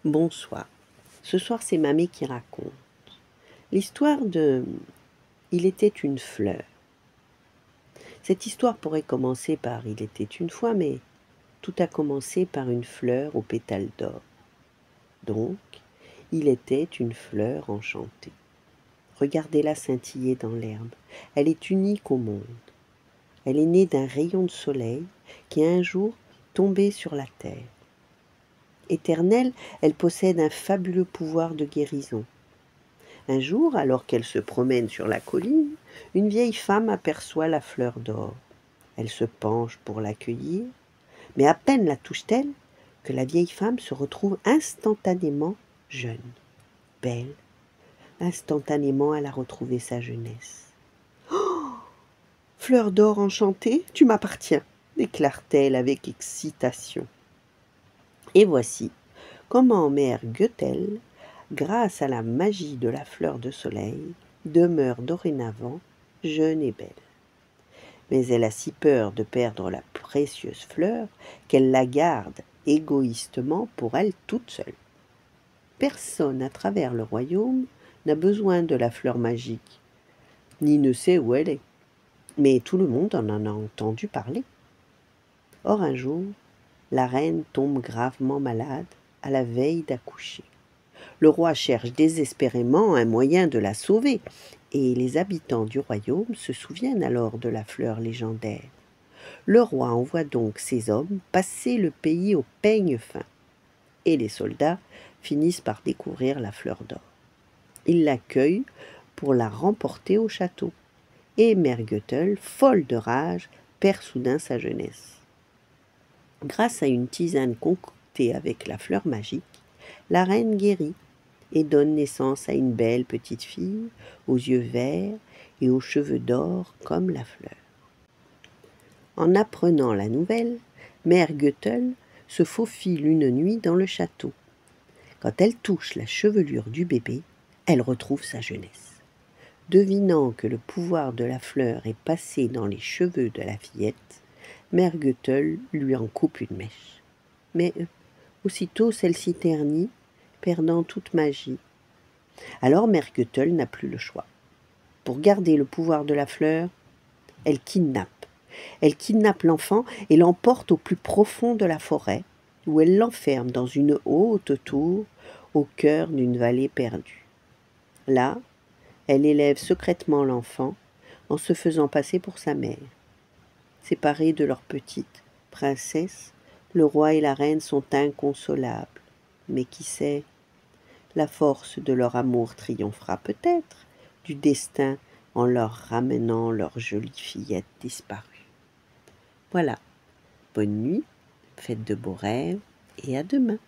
Bonsoir. Ce soir, c'est Mamie qui raconte. L'histoire de Il était une fleur. Cette histoire pourrait commencer par Il était une fois, mais tout a commencé par une fleur aux pétales d'or. Donc, il était une fleur enchantée. Regardez-la scintiller dans l'herbe. Elle est unique au monde. Elle est née d'un rayon de soleil qui un jour tombé sur la terre. Éternelle, elle possède un fabuleux pouvoir de guérison. Un jour, alors qu'elle se promène sur la colline, une vieille femme aperçoit la fleur d'or. Elle se penche pour l'accueillir, mais à peine la touche-t-elle que la vieille femme se retrouve instantanément jeune, belle. Instantanément, elle a retrouvé sa jeunesse. « Fleur d'or enchantée, tu m'appartiens !» déclare-t-elle avec excitation. Et voici comment mère Goethel, grâce à la magie de la fleur de soleil, demeure dorénavant jeune et belle. Mais elle a si peur de perdre la précieuse fleur qu'elle la garde égoïstement pour elle toute seule. Personne à travers le royaume n'a besoin de la fleur magique, ni ne sait où elle est, mais tout le monde en a entendu parler. Or un jour, la reine tombe gravement malade à la veille d'accoucher. Le roi cherche désespérément un moyen de la sauver, et les habitants du royaume se souviennent alors de la fleur légendaire. Le roi envoie donc ses hommes passer le pays au peigne fin, et les soldats finissent par découvrir la fleur d'or. Ils l'accueillent pour la remporter au château, et mère Goethel, folle de rage, perd soudain sa jeunesse. Grâce à une tisane concoctée avec la fleur magique, la reine guérit et donne naissance à une belle petite fille, aux yeux verts et aux cheveux d'or comme la fleur. En apprenant la nouvelle, mère Goethel se faufile une nuit dans le château. Quand elle touche la chevelure du bébé, elle retrouve sa jeunesse. Devinant que le pouvoir de la fleur est passé dans les cheveux de la fillette, mère Goethel lui en coupe une mèche. Mais aussitôt celle-ci ternit, perdant toute magie. Alors mère Goethel n'a plus le choix. Pour garder le pouvoir de la fleur, elle kidnappe. Elle kidnappe l'enfant et l'emporte au plus profond de la forêt, où elle l'enferme dans une haute tour au cœur d'une vallée perdue. Là, elle élève secrètement l'enfant en se faisant passer pour sa mère. Séparés de leur petite princesse, le roi et la reine sont inconsolables. Mais qui sait, la force de leur amour triomphera peut-être du destin en leur ramenant leur jolie fillette disparue. Voilà, bonne nuit, faites de beaux rêves et à demain.